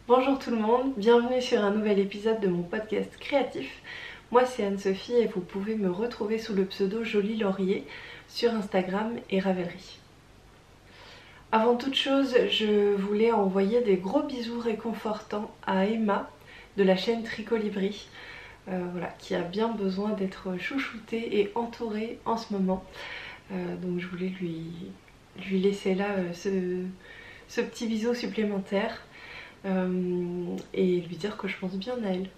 Bonjour tout le monde, bienvenue sur un nouvel épisode de mon podcast créatif. Moi c'est Anne-Sophie et vous pouvez me retrouver sous le pseudo Jolie Laurier sur Instagram et Ravelry. Avant toute chose, je voulais envoyer des gros bisous réconfortants à Emma de la chaîne Tricolibri, qui a bien besoin d'être chouchoutée et entourée en ce moment. Donc je voulais lui laisser là ce petit bisou supplémentaire. Et lui dire que je pense bien à elle.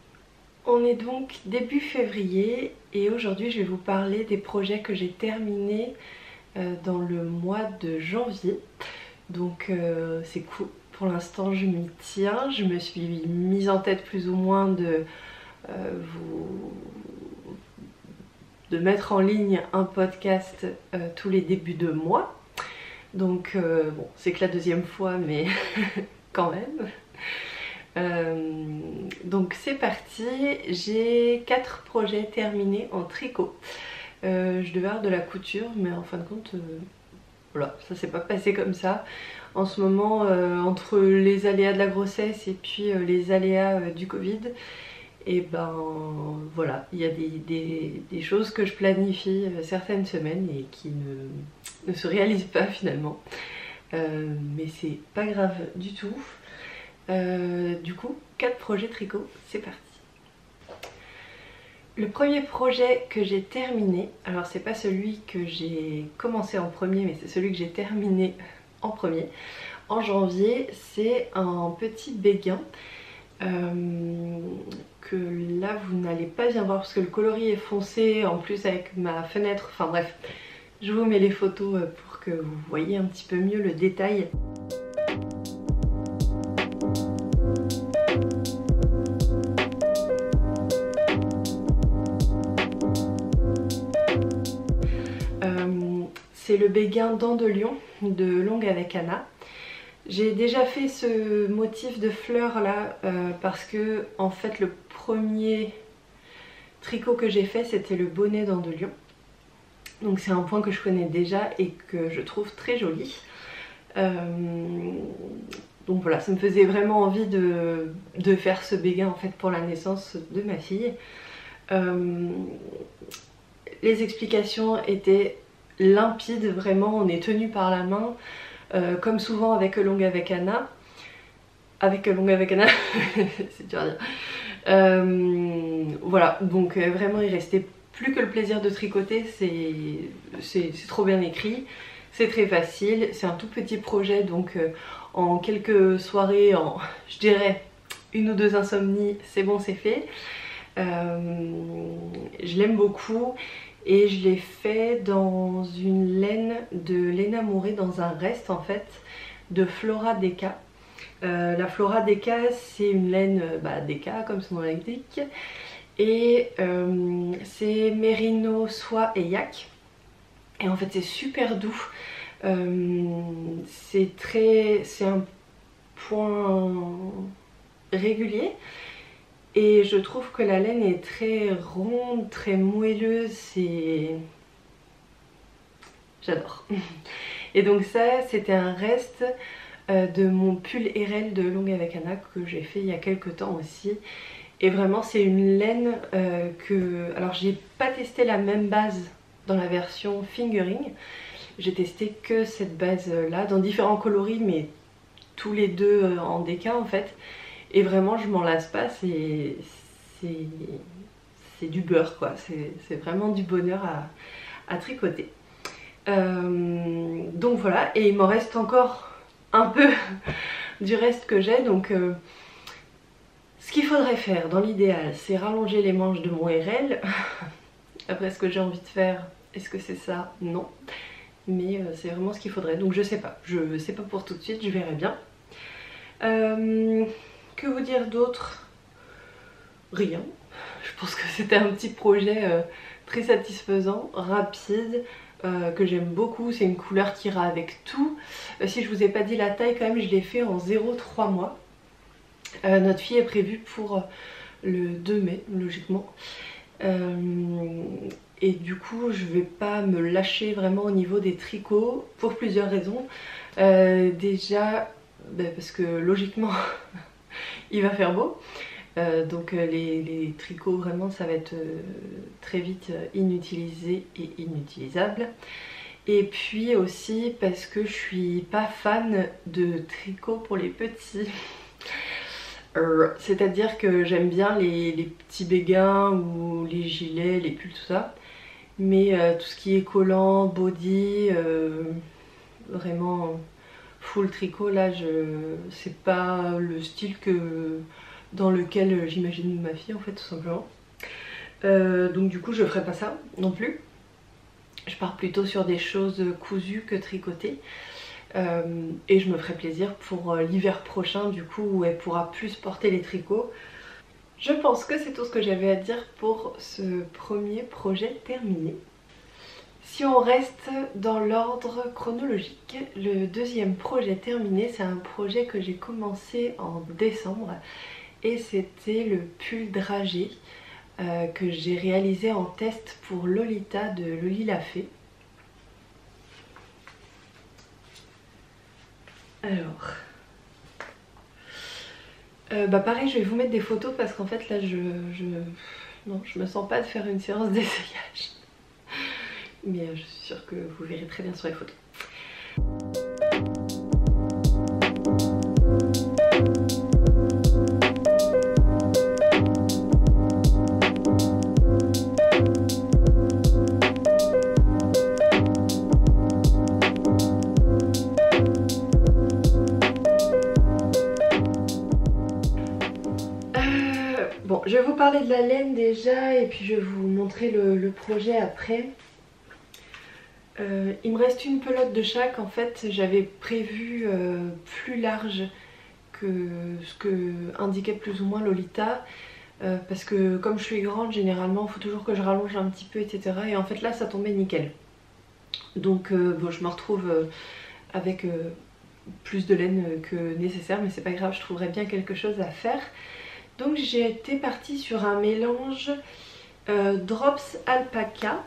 On est donc début février et aujourd'hui je vais vous parler des projets que j'ai terminés dans le mois de janvier. Donc c'est cool, pour l'instant je m'y tiens. Je me suis mise en tête plus ou moins de mettre en ligne un podcast tous les débuts de mois. Donc bon, c'est que la deuxième fois mais quand même. Donc c'est parti, j'ai 4 projets terminés en tricot. Je devais avoir de la couture mais en fin de compte voilà, ça s'est pas passé comme ça. En ce moment entre les aléas de la grossesse et puis les aléas du Covid, et ben voilà, il y a des choses que je planifie certaines semaines et qui ne se réalisent pas finalement. Mais c'est pas grave du tout. Du coup, 4 projets tricot, c'est parti. Le premier projet que j'ai terminé, alors c'est pas celui que j'ai commencé en premier, mais c'est celui que j'ai terminé en premier, en janvier, c'est un petit béguin que là vous n'allez pas bien voir parce que le coloris est foncé, en plus avec ma fenêtre, enfin bref, je vous mets les photos pour que vous voyez un petit peu mieux le détail. C'est le béguin Dents de Lion de Longue avec Anna. J'ai déjà fait ce motif de fleurs là parce que en fait le premier tricot que j'ai fait c'était le bonnet Dents de Lion. Donc c'est un point que je connais déjà et que je trouve très joli. Donc voilà, ça me faisait vraiment envie de faire ce béguin en fait pour la naissance de ma fille. Les explications étaient limpide, vraiment on est tenu par la main, comme souvent avec Longue avec Anna. Avec Longue avec Anna, c'est dur à dire. Voilà, donc vraiment il restait plus que le plaisir de tricoter, c'est trop bien écrit, c'est très facile, c'est un tout petit projet donc en quelques soirées, en je dirais 1 ou 2 insomnies, c'est bon, c'est fait. Je l'aime beaucoup. Et je l'ai fait dans une laine de Léna Mouret, dans un reste en fait de Flora Deka. La Flora Deka c'est une laine Deka comme son nom l'indique. Et c'est mérino, soie et yak. Et en fait c'est super doux. C'est un point régulier. Et je trouve que la laine est très ronde, très moelleuse, j'adore. Et donc ça, c'était un reste de mon pull RL de Longue avec Anna que j'ai fait il y a quelques temps aussi. Et vraiment, c'est une laine que... Alors, j'ai pas testé la même base dans la version fingering. J'ai testé que cette base-là, dans différents coloris, mais tous les deux en déca en fait. Et vraiment je m'en lasse pas, c'est du beurre quoi, c'est vraiment du bonheur à tricoter. Donc voilà, et il m'en reste encore un peu du reste que j'ai, donc ce qu'il faudrait faire dans l'idéal c'est rallonger les manches de mon RL. Après ce que j'ai envie de faire, est-ce que c'est ça? Non. Mais c'est vraiment ce qu'il faudrait, donc je sais pas pour tout de suite, je verrai bien. Que vous dire d'autre? Rien. Je pense que c'était un petit projet très satisfaisant, rapide, que j'aime beaucoup. C'est une couleur qui ira avec tout. Si je vous ai pas dit la taille quand même, je l'ai fait en 0,3 mois. Notre fille est prévue pour le 2 mai, logiquement. Et du coup, je vais pas me lâcher vraiment au niveau des tricots pour plusieurs raisons. Déjà, parce que logiquement il va faire beau. Donc les tricots vraiment ça va être très vite inutilisé et inutilisable. Et puis aussi parce que je suis pas fan de tricot pour les petits. C'est-à-dire que j'aime bien les petits béguins ou les gilets, les pulls, tout ça. Mais tout ce qui est collant, body, vraiment full tricot là, c'est pas le style dans lequel j'imagine ma fille en fait tout simplement. Donc du coup je ferai pas ça non plus. Je pars plutôt sur des choses cousues que tricotées. Et je me ferai plaisir pour l'hiver prochain du coup où elle pourra plus porter les tricots. Je pense que c'est tout ce que j'avais à dire pour ce premier projet terminé. Si on reste dans l'ordre chronologique, le deuxième projet terminé, c'est un projet que j'ai commencé en décembre et c'était le pull dragé que j'ai réalisé en test pour Lolita de Loli la Fée. Alors, pareil, je vais vous mettre des photos parce qu'en fait là non, je me sens pas de faire une séance d'essayage. Mais je suis sûre que vous verrez très bien sur les photos. Bon, je vais vous parler de la laine déjà et puis je vais vous montrer le projet après. Il me reste une pelote de chaque. En fait j'avais prévu plus large que ce que indiquait plus ou moins Lolita, parce que comme je suis grande généralement il faut toujours que je rallonge un petit peu etc. Et en fait là ça tombait nickel. Donc bon, je me retrouve avec plus de laine que nécessaire, mais c'est pas grave, je trouverai bien quelque chose à faire. Donc j'ai été partie sur un mélange Drops Alpaca.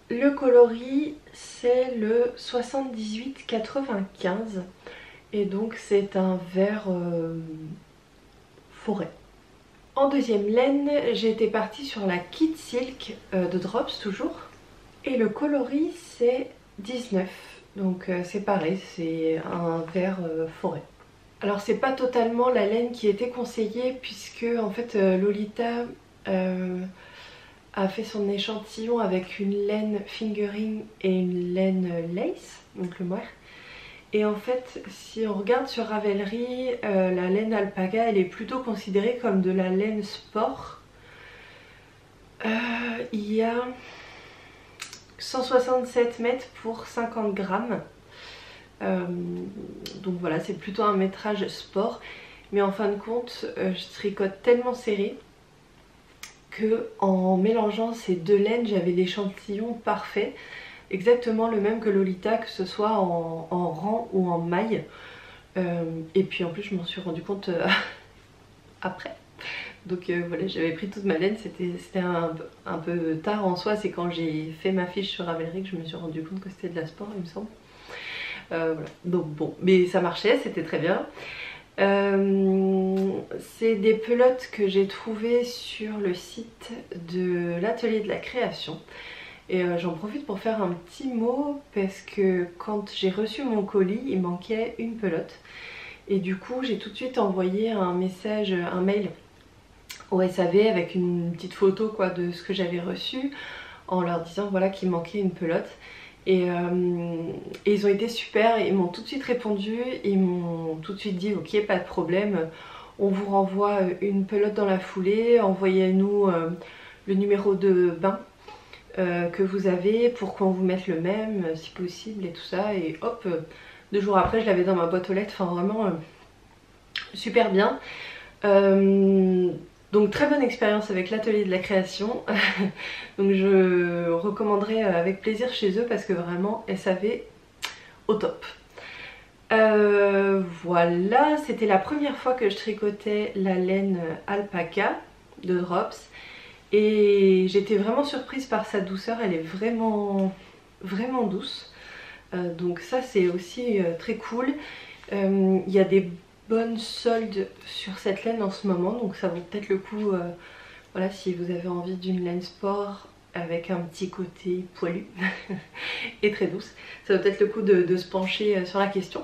Le coloris c'est le 7895 et donc c'est un vert forêt. En deuxième laine j'ai été partie sur la Kid Silk de Drops toujours et le coloris c'est 19, donc c'est pareil, c'est un vert forêt. Alors c'est pas totalement la laine qui était conseillée puisque en fait Lolita a fait son échantillon avec une laine fingering et une laine lace, donc le moire. Et en fait si on regarde sur Ravelry, la laine alpaga elle est plutôt considérée comme de la laine sport. Il y a 167 mètres pour 50 grammes. Donc voilà, c'est plutôt un métrage sport. Mais en fin de compte, je tricote tellement serré que en mélangeant ces deux laines, j'avais l'échantillon parfait. Exactement le même que Lolita, que ce soit en rang ou en maille. Et puis en plus je m'en suis rendu compte après. Donc voilà, j'avais pris toute ma laine, c'était un peu tard en soi, c'est quand j'ai fait ma fiche sur Ravelry que je me suis rendu compte que c'était de la sport il me semble. Voilà. Donc bon, mais ça marchait, c'était très bien. C'est des pelotes que j'ai trouvées sur le site de l'atelier de la création. Et j'en profite pour faire un petit mot parce que quand j'ai reçu mon colis, il manquait une pelote. Et du coup, j'ai tout de suite envoyé un message, un mail au SAV avec une petite photo quoi, de ce que j'avais reçu en leur disant voilà qu'il manquait une pelote. Et ils ont été super, ils m'ont tout de suite répondu, ils m'ont tout de suite dit ok pas de problème, on vous renvoie une pelote dans la foulée, envoyez-nous le numéro de bain que vous avez pour qu'on vous mette le même si possible et tout ça. Et hop, 2 jours après je l'avais dans ma boîte aux lettres, enfin vraiment super bien. Donc très bonne expérience avec l'atelier de la création. Donc je recommanderais avec plaisir chez eux parce que vraiment SAV au top. Voilà, c'était la première fois que je tricotais la laine alpaca de Drops. Et j'étais vraiment surprise par sa douceur, elle est vraiment douce. Donc ça c'est aussi très cool. Il y a des bonne solde sur cette laine en ce moment, donc ça vaut peut-être le coup, voilà, si vous avez envie d'une laine sport avec un petit côté poilu et très douce, ça vaut peut-être le coup de se pencher sur la question.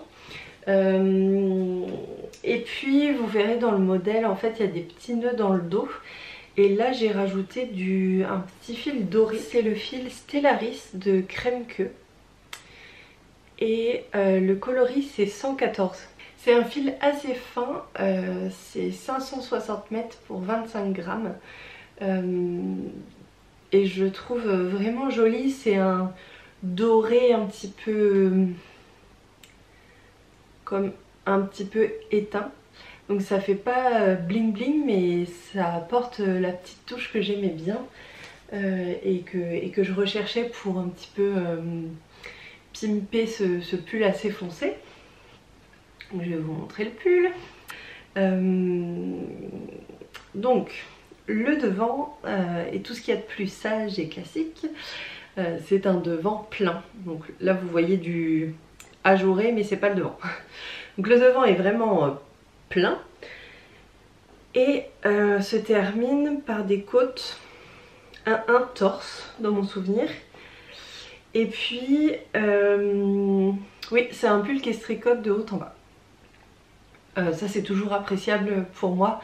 Et puis vous verrez dans le modèle, en fait il y a des petits nœuds dans le dos. Et là j'ai rajouté un petit fil doré, c'est le fil Stellaris de Crème Queue. Et le coloris c'est 114. C'est un fil assez fin, c'est 560 mètres pour 25 grammes. Et je trouve vraiment joli, c'est un doré un petit peu comme un petit peu éteint. Donc ça fait pas bling bling, mais ça apporte la petite touche que j'aimais bien et que je recherchais pour un petit peu pimper ce pull assez foncé. Donc, je vais vous montrer le pull. Donc le devant et tout ce qu'il y a de plus sage et classique, c'est un devant plein. Donc là vous voyez du ajouré, mais c'est pas le devant. Donc le devant est vraiment plein et se termine par des côtes un torse dans mon souvenir. Et puis oui, c'est un pull qui se tricote de haut en bas. Ça c'est toujours appréciable pour moi.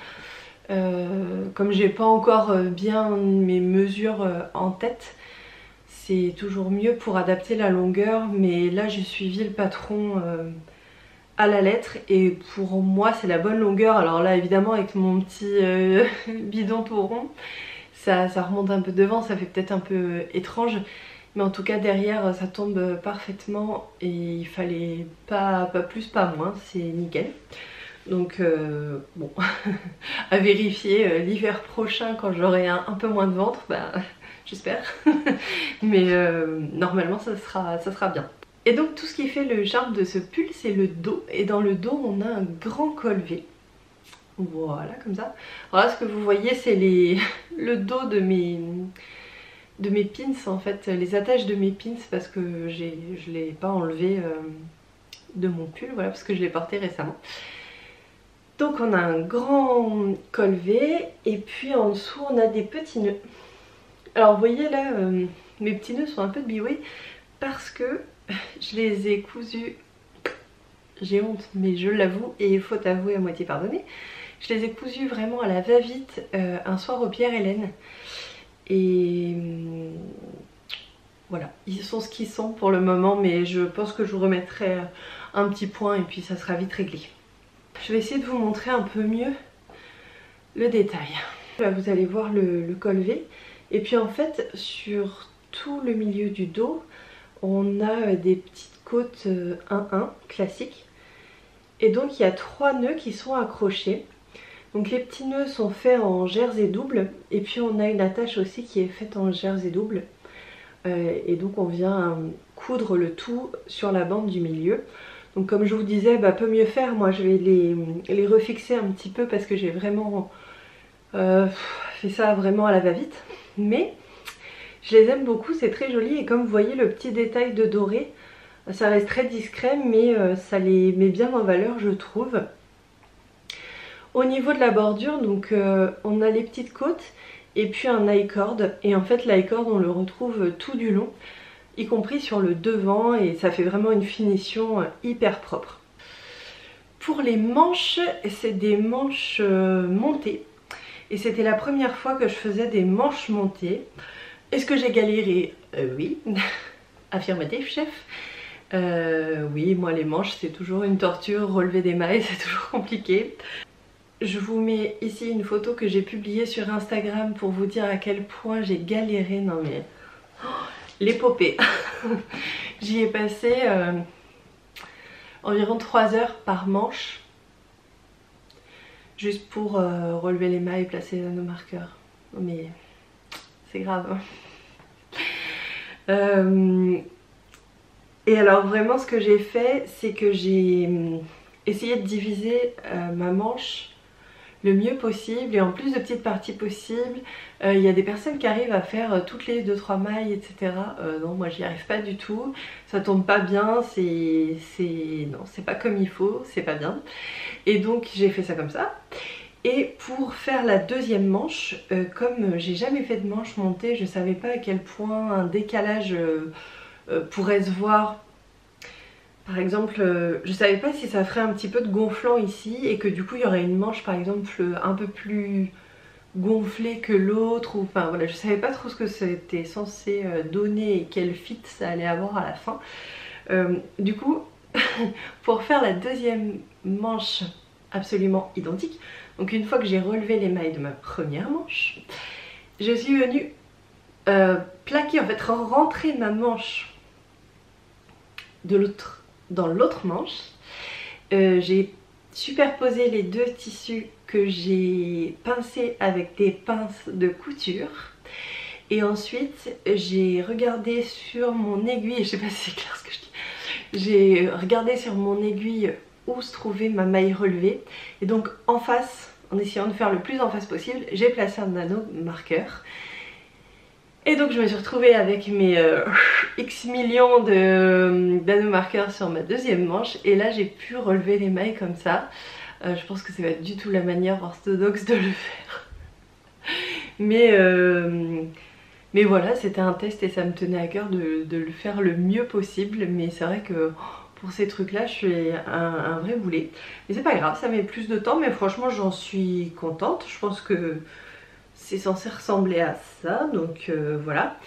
Comme j'ai pas encore bien mes mesures en tête, c'est toujours mieux pour adapter la longueur, mais là j'ai suivi le patron à la lettre et pour moi c'est la bonne longueur. Alors là évidemment avec mon petit bidon tout rond, ça remonte un peu devant, ça fait peut-être un peu étrange, mais en tout cas derrière ça tombe parfaitement et il fallait pas plus pas moins, c'est nickel. Donc bon, à vérifier l'hiver prochain quand j'aurai un peu moins de ventre, bah, j'espère. Mais normalement ça sera bien. Et donc tout ce qui fait le charme de ce pull c'est le dos. Et dans le dos on a un grand col V. Voilà, comme ça. Alors là ce que vous voyez c'est le dos de mes pins en fait, les attaches de mes pins parce que je ne l'ai pas enlevé de mon pull, voilà, parce que je l'ai porté récemment. Donc on a un grand col V et puis en dessous on a des petits nœuds. Alors vous voyez là, mes petits nœuds sont un peu de bioué parce que je les ai cousus, j'ai honte mais je l'avoue et faute avouée à moitié pardonnée, je les ai cousus vraiment à la va-vite un soir au Pierre-Hélène. Et voilà, ils sont ce qu'ils sont pour le moment, mais je pense que je vous remettrai un petit point et puis ça sera vite réglé. Je vais essayer de vous montrer un peu mieux le détail. Là, vous allez voir le col V. Et puis en fait, sur tout le milieu du dos, on a des petites côtes 1-1 classiques. Et donc il y a 3 nœuds qui sont accrochés. Donc les petits nœuds sont faits en jersey double. Et puis on a une attache aussi qui est faite en jersey double. Et donc on vient coudre le tout sur la bande du milieu. Donc comme je vous disais, bah, peut mieux faire, moi je vais les refixer un petit peu parce que j'ai vraiment fait ça vraiment à la va-vite. Mais je les aime beaucoup, c'est très joli et comme vous voyez le petit détail de doré, ça reste très discret mais ça les met bien en valeur je trouve. Au niveau de la bordure, donc on a les petites côtes et puis un I-cord et en fait l'I-cord on le retrouve tout du long, y compris sur le devant et ça fait vraiment une finition hyper propre. Pour les manches, c'est des manches montées et c'était la première fois que je faisais des manches montées. Est-ce que j'ai galéré? Oui, affirmatif chef. Oui, moi les manches c'est toujours une torture, relever des mailles c'est toujours compliqué. Je vous mets ici une photo que j'ai publiée sur Instagram pour vous dire à quel point j'ai galéré, non mais... l'épopée. J'y ai passé environ 3 heures par manche juste pour relever les mailles et placer nos marqueurs. Mais c'est grave. Et alors vraiment ce que j'ai fait c'est que j'ai essayé de diviser ma manche le mieux possible et en plus de petites parties possibles. Il y a des personnes qui arrivent à faire toutes les 2-3 mailles, etc. Non, moi j'y arrive pas du tout, ça tombe pas bien, non, c'est pas comme il faut, c'est pas bien. Et donc j'ai fait ça comme ça. Et pour faire la deuxième manche, comme j'ai jamais fait de manche montée, je savais pas à quel point un décalage pourrait se voir. Par exemple, je savais pas si ça ferait un petit peu de gonflant ici et que du coup il y aurait une manche par exemple un peu plus gonflée que l'autre, ou enfin voilà, je savais pas trop ce que c'était censé donner et quel fit ça allait avoir à la fin. Du coup, pour faire la deuxième manche absolument identique, donc une fois que j'ai relevé les mailles de ma première manche, je suis venue plaquer, en fait rentrer ma manche de l'autre dans l'autre manche. J'ai superposé les deux tissus que j'ai pincés avec des pinces de couture. Et ensuite j'ai regardé sur mon aiguille, je sais pas si c'est clair ce que je dis, j'ai regardé sur mon aiguille où se trouvait ma maille relevée. Et donc en face, en essayant de faire le plus en face possible, j'ai placé un nano marqueur. Et donc je me suis retrouvée avec mes X millions d'anneaux-marqueurs sur ma deuxième manche. Et là j'ai pu relever les mailles comme ça. Je pense que c'est pas du tout la manière orthodoxe de le faire. Mais voilà, c'était un test et ça me tenait à cœur de le faire le mieux possible. Mais c'est vrai que pour ces trucs là je suis un vrai boulet. Mais c'est pas grave, ça met plus de temps, mais franchement j'en suis contente. Je pense que c'est censé ressembler à ça, donc voilà.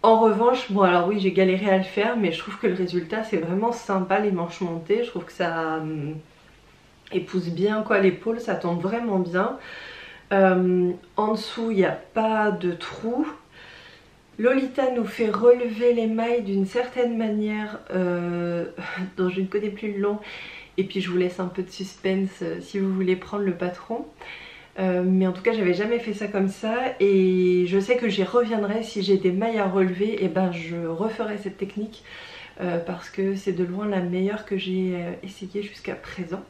En revanche, bon alors oui j'ai galéré à le faire, mais je trouve que le résultat c'est vraiment sympa, les manches montées. Je trouve que ça épouse bien quoi l'épaule, ça tombe vraiment bien. En dessous il n'y a pas de trou. Lolita nous fait relever les mailles d'une certaine manière dont je ne connais plus le nom. Et puis je vous laisse un peu de suspense si vous voulez prendre le patron. Mais en tout cas j'avais jamais fait ça comme ça et je sais que j'y reviendrai si j'ai des mailles à relever, et ben je referai cette technique parce que c'est de loin la meilleure que j'ai essayée jusqu'à présent.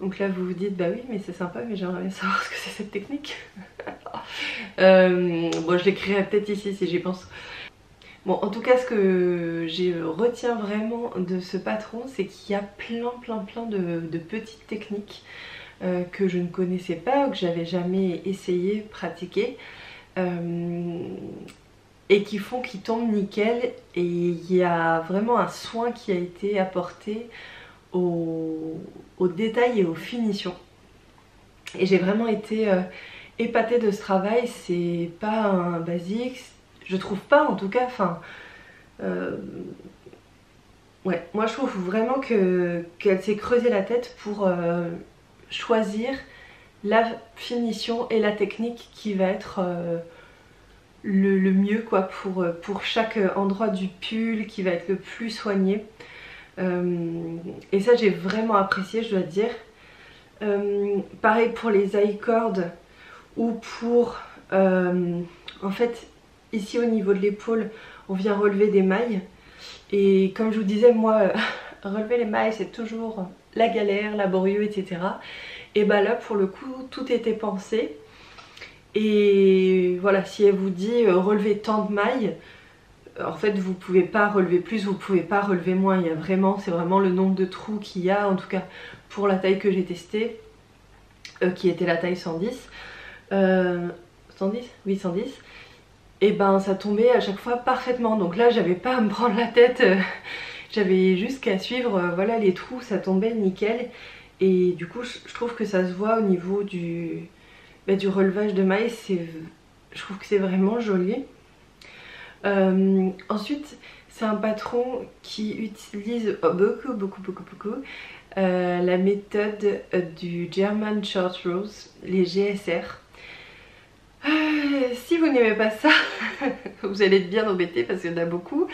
Donc là vous vous dites bah oui mais c'est sympa, mais j'aimerais bien savoir ce que c'est cette technique. Bon je l'écrirai peut-être ici si j'y pense. Bon en tout cas ce que je retiens vraiment de ce patron, c'est qu'il y a plein de petites techniques que je ne connaissais pas, que j'avais jamais essayé, pratiqué, et qui font qu'ils tombent nickel. Et il y a vraiment un soin qui a été apporté aux détails et aux finitions. Et j'ai vraiment été épatée de ce travail. C'est pas un basique, je trouve pas en tout cas, enfin... ouais, moi je trouve vraiment qu'elle s'est creusé la tête pour... choisir la finition et la technique qui va être le mieux quoi pour chaque endroit du pull, qui va être le plus soigné. Et ça j'ai vraiment apprécié, je dois dire. Pareil pour les I-cords ou pour en fait ici au niveau de l'épaule on vient relever des mailles, et comme je vous disais moi relever les mailles c'est toujours la galère, laborieux, etc. Et bah là pour le coup tout était pensé. Et voilà, si elle vous dit relever tant de mailles, en fait vous pouvez pas relever plus, vous pouvez pas relever moins. Il y a vraiment, c'est vraiment le nombre de trous qu'il y a, en tout cas pour la taille que j'ai testée, qui était la taille 110. 110 ? Oui 110. Et ben ça tombait à chaque fois parfaitement. Donc là j'avais pas à me prendre la tête. J'avais juste qu'à suivre, voilà les trous, ça tombait nickel. Et du coup je trouve que ça se voit au niveau du relevage de mailles, je trouve que c'est vraiment joli. Ensuite c'est un patron qui utilise beaucoup la méthode du German Short Rows, les GSR. Si vous n'aimez pas ça, vous allez être bien embêté parce qu'il y en a beaucoup.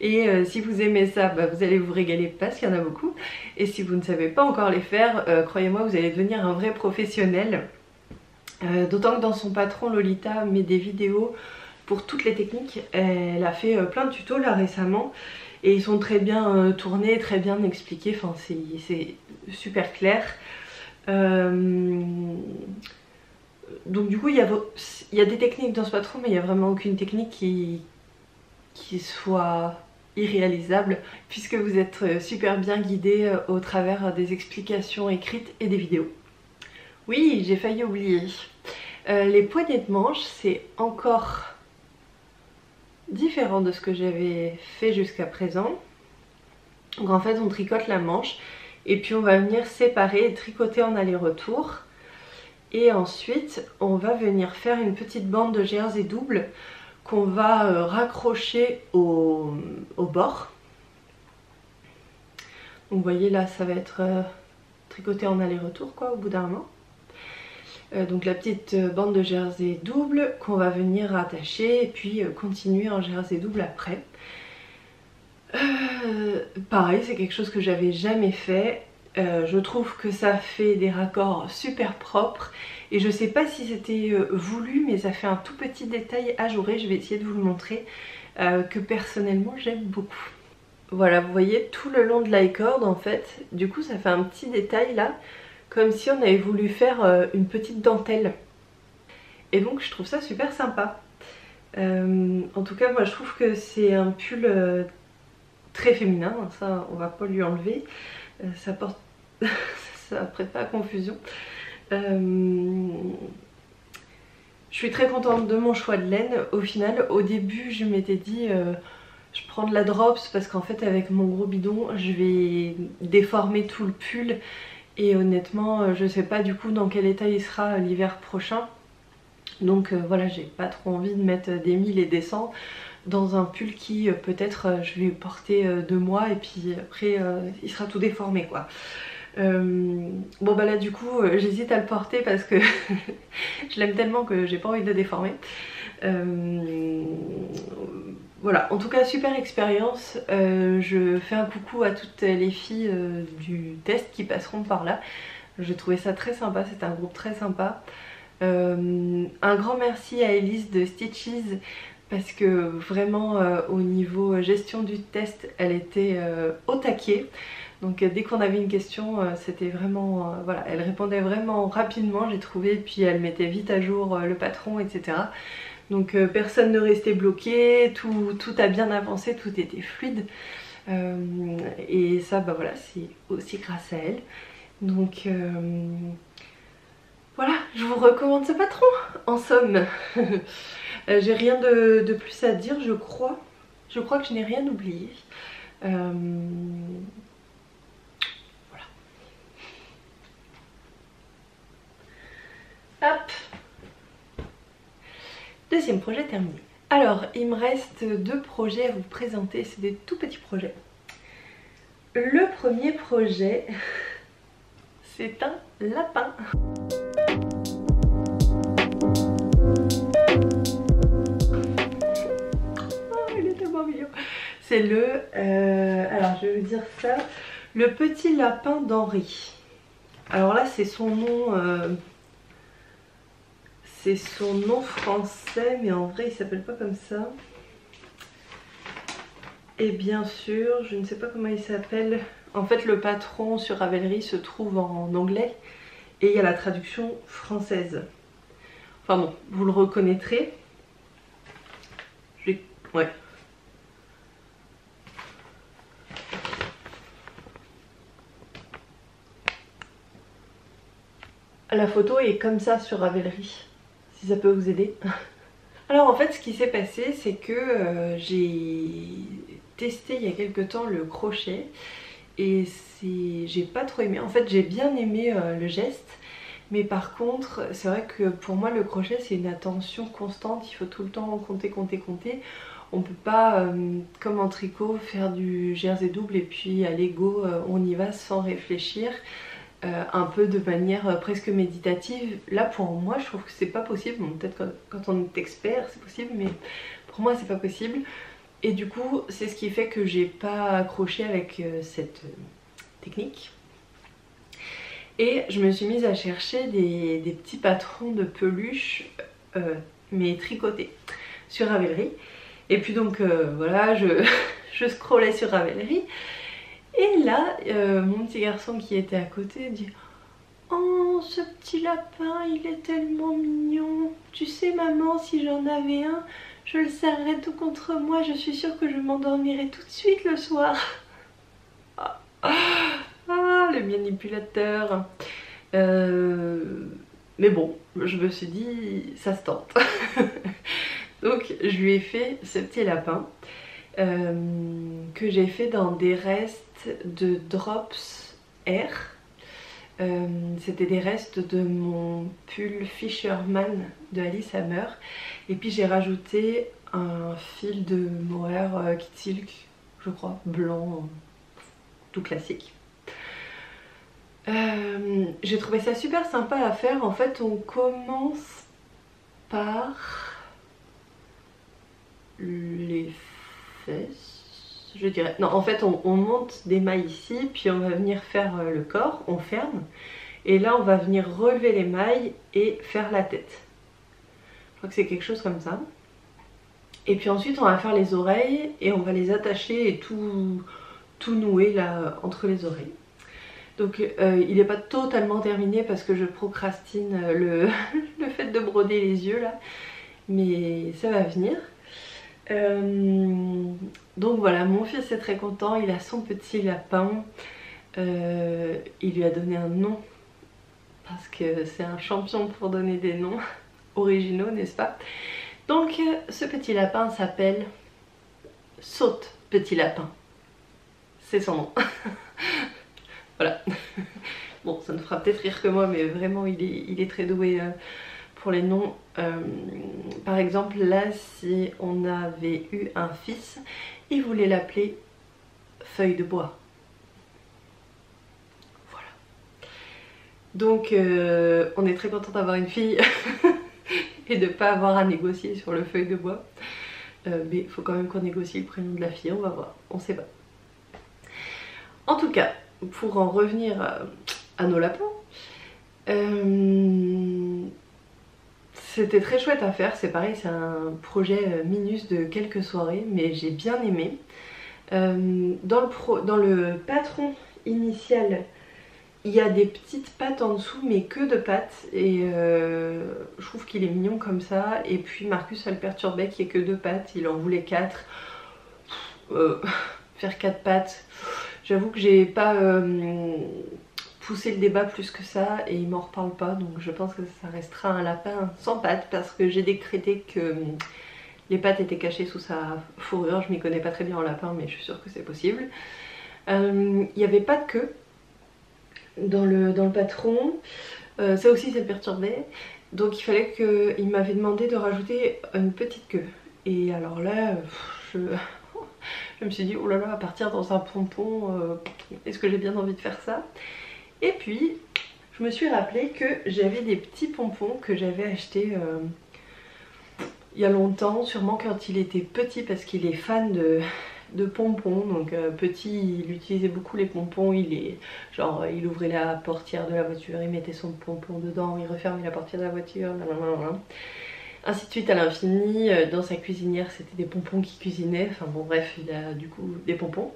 Et si vous aimez ça, bah, vous allez vous régaler parce qu'il y en a beaucoup. Et si vous ne savez pas encore les faire, croyez-moi, vous allez devenir un vrai professionnel. D'autant que dans son patron, Lolita met des vidéos pour toutes les techniques. Elle a fait plein de tutos là récemment. Et ils sont très bien tournés, très bien expliqués. Enfin, c'est super clair. Donc du coup il y a des techniques dans ce patron, mais il n'y a vraiment aucune technique qui soit irréalisable, puisque vous êtes super bien guidé au travers des explications écrites et des vidéos. Oui, j'ai failli oublier. Les poignées de manche, c'est encore différent de ce que j'avais fait jusqu'à présent. Donc en fait on tricote la manche et puis on va venir séparer et tricoter en aller-retour. Et ensuite on va venir faire une petite bande de jersey double qu'on va raccrocher au bord. Donc vous voyez là ça va être tricoté en aller-retour quoi au bout d'un moment. Donc la petite bande de jersey double qu'on va venir attacher et puis continuer en jersey double après. Pareil, c'est quelque chose que j'avais jamais fait. Je trouve que ça fait des raccords super propres et je sais pas si c'était voulu, mais ça fait un tout petit détail ajouré, je vais essayer de vous le montrer, que personnellement j'aime beaucoup. Voilà, vous voyez tout le long de l'i-cord en fait, du coup ça fait un petit détail là, comme si on avait voulu faire une petite dentelle. Et donc je trouve ça super sympa. En tout cas moi je trouve que c'est un pull très féminin, ça on va pas lui enlever, ça prête pas à confusion. Je suis très contente de mon choix de laine. Au final au début je m'étais dit je prends de la drops parce qu'en fait avec mon gros bidon je vais déformer tout le pull. Et honnêtement, je sais pas du coup dans quel état il sera l'hiver prochain. Donc voilà, j'ai pas trop envie de mettre des 1000 et des 100 dans un pull qui peut-être je vais porter 2 mois et puis après il sera tout déformé quoi. Bon bah là du coup j'hésite à le porter parce que je l'aime tellement que j'ai pas envie de le déformer. Voilà, en tout cas super expérience. Je fais un coucou à toutes les filles du test qui passeront par là. J'ai trouvé ça très sympa, c'est un groupe très sympa. Un grand merci à Elise de Stitches parce que vraiment au niveau gestion du test elle était au taquet. Donc dès qu'on avait une question c'était vraiment voilà, elle répondait vraiment rapidement j'ai trouvé, puis elle mettait vite à jour le patron etc. Donc personne ne restait bloqué, tout a bien avancé, tout était fluide. Et ça bah voilà, c'est aussi grâce à elle. Donc voilà, je vous recommande ce patron en somme. J'ai rien de plus à dire je crois. Je crois que je n'ai rien oublié. Voilà. Hop. Deuxième projet terminé. Alors, il me reste 2 projets à vous présenter, c'est des tout petits projets. Le premier projet, c'est un lapin. Oh, il est tellement mignon. C'est alors je vais vous dire ça, le petit lapin d'Henri. Alors là, c'est son nom... c'est son nom français, mais en vrai il s'appelle pas comme ça. Et bien sûr, je ne sais pas comment il s'appelle. En fait le patron sur Ravelry se trouve en anglais et il y a la traduction française. Enfin bon, vous le reconnaîtrez. Ouais. La photo est comme ça sur Ravelry. Si ça peut vous aider. Alors en fait ce qui s'est passé c'est que j'ai testé il y a quelques temps le crochet et j'ai pas trop aimé. En fait j'ai bien aimé le geste, mais par contre c'est vrai que pour moi le crochet c'est une attention constante, il faut tout le temps compter. On peut pas comme en tricot faire du jersey double et puis à l'ego on y va sans réfléchir. Un peu de manière presque méditative. Là pour moi je trouve que c'est pas possible. Bon, peut-être quand on est expert c'est possible, mais pour moi c'est pas possible. Et du coup c'est ce qui fait que j'ai pas accroché avec cette technique. Et je me suis mise à chercher des petits patrons de peluche mais tricotés sur Ravelry. Et puis donc voilà, je scrollais sur Ravelry. Et là, mon petit garçon qui était à côté dit « Oh, non, ce petit lapin, il est tellement mignon. Tu sais maman, si j'en avais un, je le serrerais tout contre moi, je suis sûre que je m'endormirais tout de suite le soir. Ah, le manipulateur. Mais bon, je me suis dit, ça se tente. Donc je lui ai fait ce petit lapin que j'ai fait dans des restes de Drops Air. C'était des restes de mon pull Fisherman de Alice Hammer. Et puis j'ai rajouté un fil de mohair Kid Silk, je crois, blanc, tout classique. J'ai trouvé ça super sympa à faire. En fait, on commence par les fesses, je dirais. Non, en fait, on monte des mailles ici, puis on va venir faire le corps, on ferme. Et là, on va venir relever les mailles et faire la tête. Je crois que c'est quelque chose comme ça. Et puis ensuite, on va faire les oreilles et on va les attacher et tout nouer là entre les oreilles. Donc il n'est pas totalement terminé parce que je procrastine le fait de broder les yeux là. Mais ça va venir. Donc voilà, mon fils est très content, il a son petit lapin. Il lui a donné un nom parce que c'est un champion pour donner des noms originaux, n'est-ce pas? Donc ce petit lapin s'appelle Saute Petit Lapin. C'est son nom. Voilà. Bon, ça ne fera peut-être rire que moi, mais vraiment il est très doué pour les noms. Par exemple, là, si on avait eu un fils, il voulait l'appeler Feuille de Bois. Voilà. Donc, on est très content d'avoir une fille et de ne pas avoir à négocier sur le Feuille de Bois. Mais il faut quand même qu'on négocie le prénom de la fille, on va voir, on sait pas. En tout cas, pour en revenir à nos lapins, c'était très chouette à faire. C'est pareil, c'est un projet minus de quelques soirées, mais j'ai bien aimé. Dans le patron initial, il y a des petites pattes en dessous, mais que de pattes, et je trouve qu'il est mignon comme ça. Et puis Marcus, ça le perturbait qu'il n'y ait que 2 pattes, il en voulait 4. Faire 4 pattes, j'avoue que j'ai pas poussé le débat plus que ça et il m'en reparle pas, donc je pense que ça restera un lapin sans pattes parce que j'ai décrété que les pattes étaient cachées sous sa fourrure. Je m'y connais pas très bien en lapin, mais je suis sûre que c'est possible. Il n'y avait pas de queue dans le patron, ça aussi ça le perturbait, donc il fallait que, il m'avait demandé de rajouter une petite queue. Et alors là, je me suis dit, oh là là, partir dans un pompon, est-ce que j'ai bien envie de faire ça? Et puis, je me suis rappelé que j'avais des petits pompons que j'avais achetés il y a longtemps, sûrement quand il était petit, parce qu'il est fan de pompons. Donc petit, il utilisait beaucoup les pompons, il ouvrait la portière de la voiture, il mettait son pompon dedans, il refermait la portière de la voiture, blablabla. Ainsi de suite à l'infini. Dans sa cuisinière, c'était des pompons qui cuisinaient. Enfin bon, bref, il a du coup des pompons.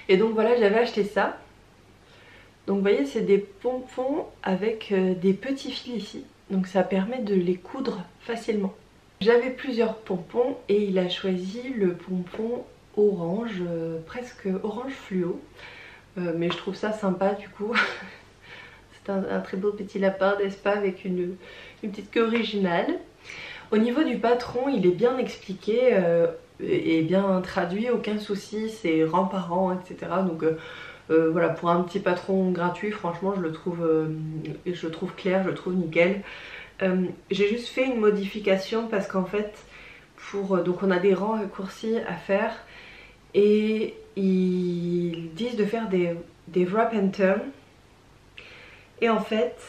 Et donc voilà, j'avais acheté ça. Donc vous voyez, c'est des pompons avec des petits fils ici. Donc ça permet de les coudre facilement. J'avais plusieurs pompons et il a choisi le pompon orange, presque orange fluo. Mais je trouve ça sympa du coup. C'est un très beau petit lapin, n'est-ce pas, avec une petite queue originale. Au niveau du patron, il est bien expliqué et bien traduit, aucun souci, c'est rang par rang, etc. Donc voilà, pour un petit patron gratuit, franchement, je le trouve clair, je le trouve nickel. J'ai juste fait une modification parce qu'en fait, donc on a des rangs raccourcis à faire et ils disent de faire des wrap and turn. Et en fait,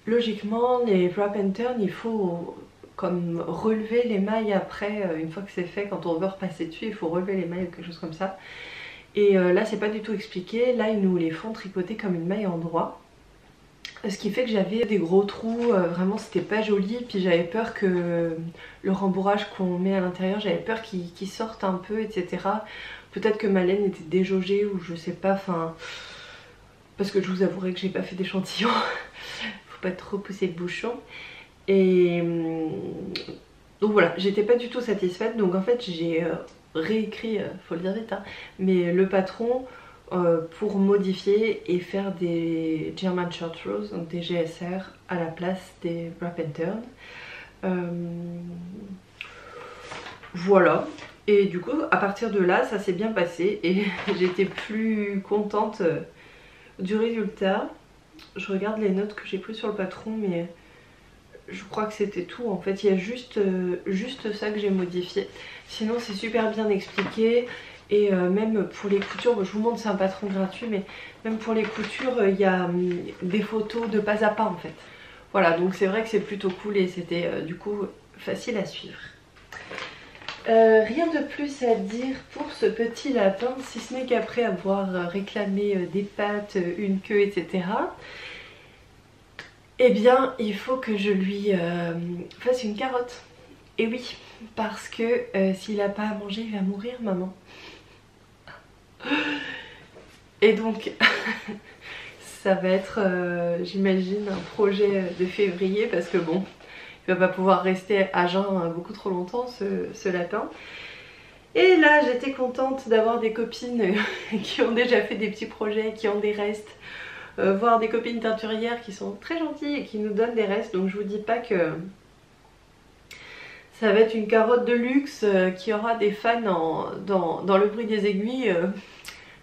logiquement, les wrap and turn, il faut comme relever les mailles après, une fois que c'est fait, quand on veut repasser dessus, il faut relever les mailles ou quelque chose comme ça. Et là, c'est pas du tout expliqué. Là, ils nous les font tricoter comme une maille en droit. Ce qui fait que j'avais des gros trous, vraiment c'était pas joli, puis j'avais peur que le rembourrage qu'on met à l'intérieur, j'avais peur qu'il sorte un peu, etc. Peut-être que ma laine était déjaugée ou je sais pas, enfin... Parce que je vous avouerai que j'ai pas fait d'échantillon, faut pas trop pousser le bouchon. Et donc voilà, j'étais pas du tout satisfaite, donc en fait j'ai réécrit, faut le dire vite, hein, mais le patron pour modifier et faire des German Short Rows, donc des GSR à la place des Wrap and Turn. Voilà, et du coup à partir de là ça s'est bien passé et j'étais plus contente du résultat. Je regarde les notes que j'ai prises sur le patron, mais je crois que c'était tout en fait. Il y a juste ça que j'ai modifié, sinon c'est super bien expliqué. Et même pour les coutures, je vous montre, c'est un patron gratuit, mais même pour les coutures il y a des photos de pas à pas en fait. Voilà, donc c'est vrai que c'est plutôt cool et c'était du coup facile à suivre. Rien de plus à dire pour ce petit lapin, si ce n'est qu'après avoir réclamé des pattes, une queue, etc. Eh bien, il faut que je lui fasse une carotte. Et oui, parce que s'il n'a pas à manger, il va mourir, maman. Et donc, ça va être, j'imagine, un projet de février, parce que bon... Il va pas pouvoir rester à jeun beaucoup trop longtemps ce lapin. Et là j'étais contente d'avoir des copines qui ont déjà fait des petits projets, qui ont des restes, voire des copines teinturières qui sont très gentilles et qui nous donnent des restes. Donc je vous dis pas que ça va être une carotte de luxe qui aura des fans dans le bruit des aiguilles.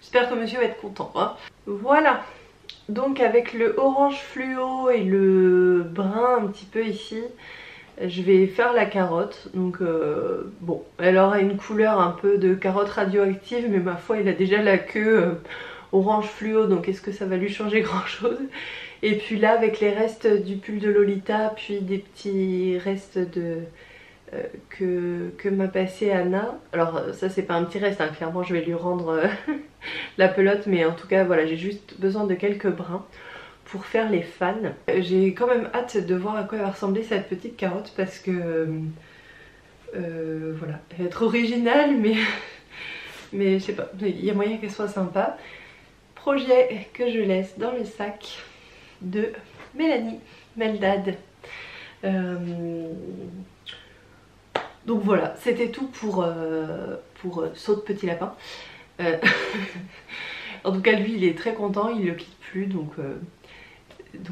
J'espère que monsieur va être content, hein. Voilà, donc avec le orange fluo et le brun un petit peu ici, je vais faire la carotte. Donc bon, elle aura une couleur un peu de carotte radioactive, mais ma foi il a déjà la queue orange fluo, donc est-ce que ça va lui changer grand chose? Et puis là avec les restes du pull de Lolita, puis des petits restes de... que m'a passé Anna. Alors ça c'est pas un petit reste, hein. Clairement je vais lui rendre la pelote, mais en tout cas voilà, j'ai juste besoin de quelques brins pour faire les fans. J'ai quand même hâte de voir à quoi va ressembler cette petite carotte, parce que voilà, elle va être originale, mais je sais pas, il y a moyen qu'elle soit sympa. Projet que je laisse dans le sac de Mélanie Meldad. Donc voilà, c'était tout pour Saut de Petit Lapin. En tout cas lui il est très content, il le quitte plus, donc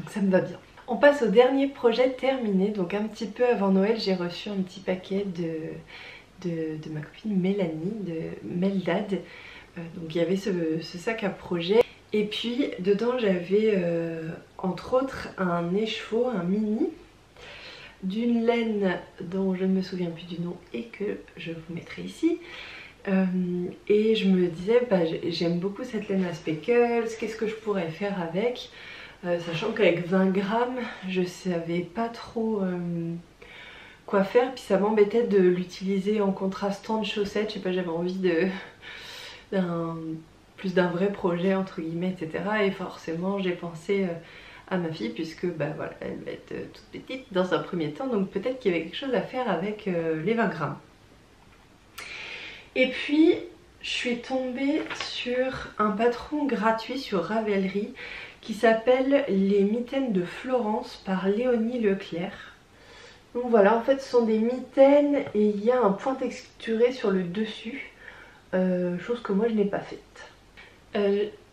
ça me va bien. On passe au dernier projet terminé. Donc un petit peu avant Noël j'ai reçu un petit paquet de ma copine Mélanie, de Meldad. Donc il y avait ce sac à projet. Et puis dedans j'avais entre autres un écheveau, un mini, d'une laine dont je ne me souviens plus du nom et que je vous mettrai ici. Et je me disais, bah, j'aime beaucoup cette laine à speckles, qu'est-ce que je pourrais faire avec, sachant qu'avec 20 grammes je savais pas trop quoi faire, puis ça m'embêtait de l'utiliser en contrastant de chaussettes, je sais pas, j'avais envie plus d'un vrai projet entre guillemets, etc. Et forcément j'ai pensé à ma fille, puisque bah voilà, elle va être toute petite dans un premier temps, donc peut-être qu'il y avait quelque chose à faire avec les 20 grammes. Et puis je suis tombée sur un patron gratuit sur Ravelry qui s'appelle les mitaines de Florence par Léonie Leclerc. Donc voilà, en fait ce sont des mitaines et il y a un point texturé sur le dessus, chose que moi je n'ai pas faite.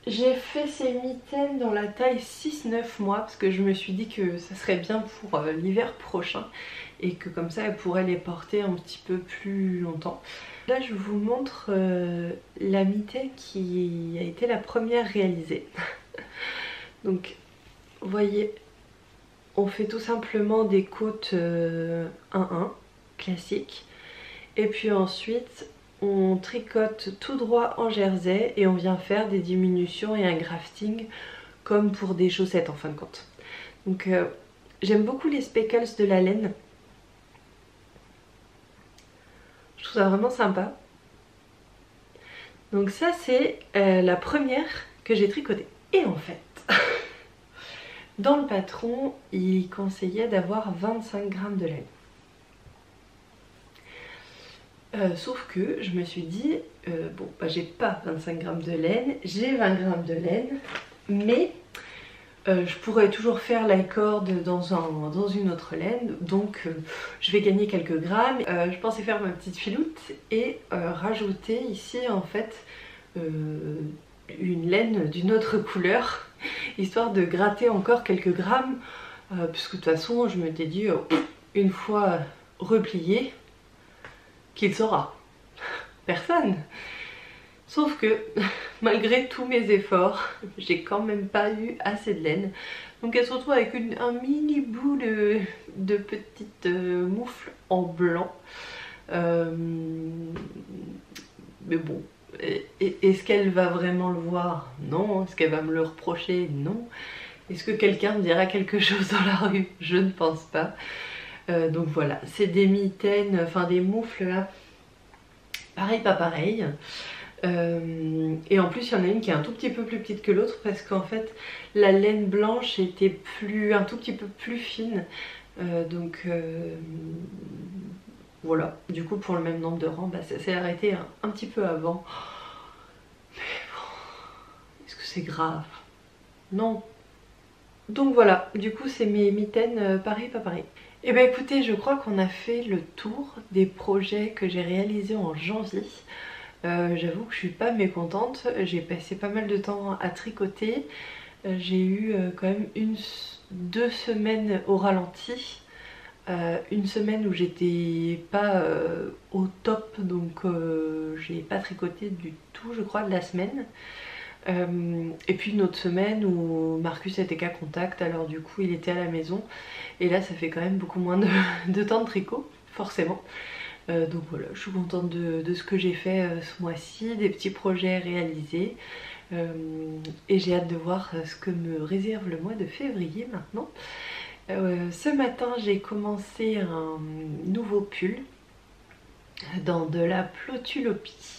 J'ai fait ces mitaines dans la taille 6-9 mois parce que je me suis dit que ça serait bien pour l'hiver prochain et que comme ça elle pourrait les porter un petit peu plus longtemps. Là je vous montre la mitaine qui a été la première réalisée. Donc vous voyez, on fait tout simplement des côtes 1-1 classiques et puis ensuite on tricote tout droit en jersey et on vient faire des diminutions et un grafting comme pour des chaussettes en fin de compte. Donc j'aime beaucoup les speckles de la laine. Je trouve ça vraiment sympa. Donc ça c'est la première que j'ai tricotée. Et en fait, Dans le patron, il conseillait d'avoir 25 grammes de laine. Sauf que je me suis dit, bon, bah, j'ai pas 25 grammes de laine, j'ai 20 grammes de laine, mais je pourrais toujours faire la corde dans une autre laine, donc je vais gagner quelques grammes. Je pensais faire ma petite filoute et rajouter ici en fait une laine d'une autre couleur, histoire de gratter encore quelques grammes, puisque de toute façon je m'étais dit, une fois replié, qu'il saura? Personne. Sauf que malgré tous mes efforts, j'ai quand même pas eu assez de laine. Donc elle se retrouve avec un mini bout de petite moufle en blanc. Mais bon, est-ce qu'elle va vraiment le voir? Non. Est-ce qu'elle va me le reprocher? Non. Est-ce que quelqu'un me dira quelque chose dans la rue? Je ne pense pas. Donc voilà, c'est des mitaines, enfin des moufles là, pareil pas pareil. Et en plus il y en a une qui est un tout petit peu plus petite que l'autre parce qu'en fait la laine blanche était un tout petit peu plus fine. Donc voilà, du coup pour le même nombre de rangs, bah, ça s'est arrêté un petit peu avant. Mais bon, est-ce que c'est grave? Non. Donc voilà, du coup c'est mes mitaines pareil pas pareil. Et bah écoutez, je crois qu'on a fait le tour des projets que j'ai réalisés en janvier. J'avoue que je suis pas mécontente, j'ai passé pas mal de temps à tricoter. J'ai eu quand même 2 semaines au ralenti. Une semaine où j'étais pas au top, donc j'ai pas tricoté du tout je crois de la semaine. Et puis une autre semaine où Marcus était qu'à contact, alors du coup il était à la maison. Et là ça fait quand même beaucoup moins de temps de tricot, forcément. Donc voilà, je suis contente de ce que j'ai fait ce mois-ci, des petits projets réalisés. Et j'ai hâte de voir ce que me réserve le mois de février maintenant. Ce matin j'ai commencé un nouveau pull dans de la Plotulopie.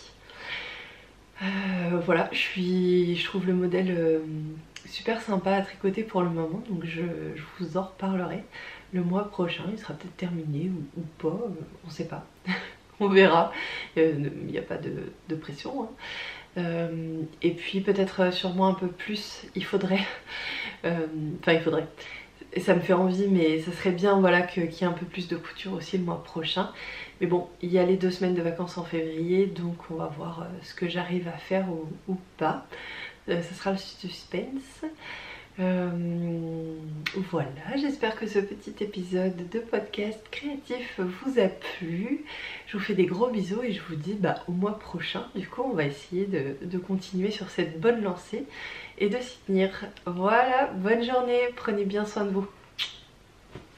Voilà, je trouve le modèle super sympa à tricoter pour le moment, donc je vous en reparlerai le mois prochain. Il sera peut-être terminé ou pas, on sait pas. On verra, il n'y a pas de pression, hein. Et puis peut-être sûrement un peu plus, il faudrait, enfin il faudrait, ça me fait envie, mais ça serait bien voilà, qu'il y ait un peu plus de couture aussi le mois prochain. Mais bon, il y a les 2 semaines de vacances en février, donc on va voir ce que j'arrive à faire ou pas. Ça sera le suspense. Voilà, j'espère que ce petit épisode de podcast créatif vous a plu. Je vous fais des gros bisous et je vous dis au mois prochain. Du coup, on va essayer de continuer sur cette bonne lancée et de s'y tenir. Voilà, bonne journée, prenez bien soin de vous.